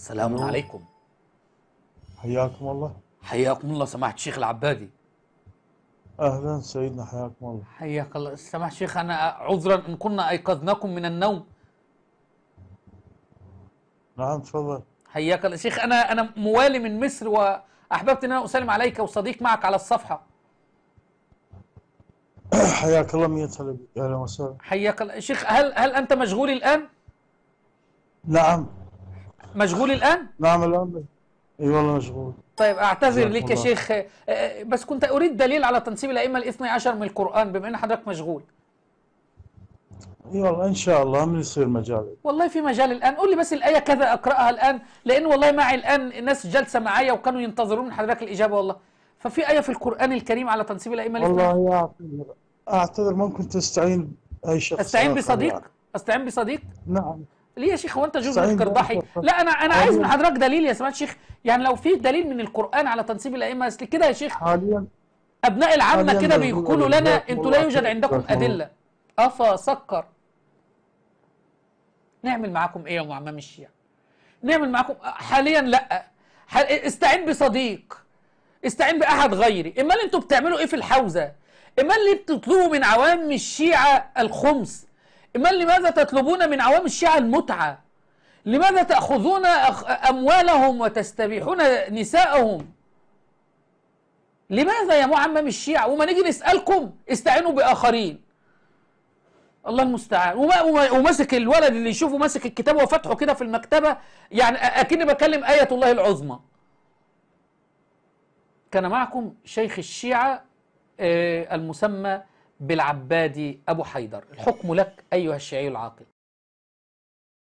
السلام الو، عليكم. حياكم الله. حياكم الله سماحة الشيخ العبادي. اهلا سيدنا، حياكم الله. حياك الله سماحة الشيخ، أنا عذرا إن كنا أيقظناكم من النوم. نعم تفضل. حياك الله شيخ، أنا موالي من مصر، وأحببت أن أنا أسلم عليك وصديق معك على الصفحة. حياك الله، مية هلا بك، اهلا وسهلا. حياك الله شيخ، هل أنت مشغول الآن؟ نعم. مشغول الآن؟ نعم الان. اي والله مشغول. طيب أعتذر جزاكم لك يا الله خير. شيخ، بس كنت أريد دليل على تنسيب الأئمة الاثني عشر من القرآن بما أن حضرتك مشغول. اي والله ان شاء الله من يصير مجال. والله في مجال الآن، قول لي بس الآية كذا أقرأها الآن، لأن والله معي الآن الناس جالسة معايا وكانوا ينتظرون من حضرتك الإجابة والله. ففي آية في القرآن الكريم على تنسيب الأئمة الاثني عشر. والله اعتذر ممكن تستعين باي شخص أستعين اخر يعني. بصديق؟ أستعين بصديق؟ نعم. ليه يا شيخ، هو أنت جوزك استعين باي قرضحي؟ شخص لا أنا عايز من حاليا. حضرتك دليل يا سماحة الشيخ، يعني لو في دليل من القرآن على تنسيب الأئمة، أصل كده يا شيخ حاليا أبناء العامة حاليا كده مشغول بيقولوا عليه، لنا جزاكم أنتوا لا الله يوجد خير، عندكم جزاكم الله. أدلة. أفا سكر. نعمل معاكم إيه يا معمم الشيعة؟ نعمل معاكم حاليا؟ لا، استعين بصديق، استعين بأحد غيري. امال انتوا بتعملوا ايه في الحوزة؟ امال ليه بتطلبوا من عوام الشيعة الخمس؟ امال لماذا تطلبون من عوام الشيعة المتعة؟ لماذا تأخذون أموالهم وتستبيحون نساءهم؟ لماذا يا معمم الشيعة؟ وما نيجي نسألكم استعينوا بآخرين. الله المستعان. وماسك الولد اللي يشوفه ماسك الكتاب وفتحه كده في المكتبة، يعني أكني بكلم آية الله العظمى. كان معكم شيخ الشيعة المسمى بالعبادي أبو حيدر. الحكم لك أيها الشيعي العاقل.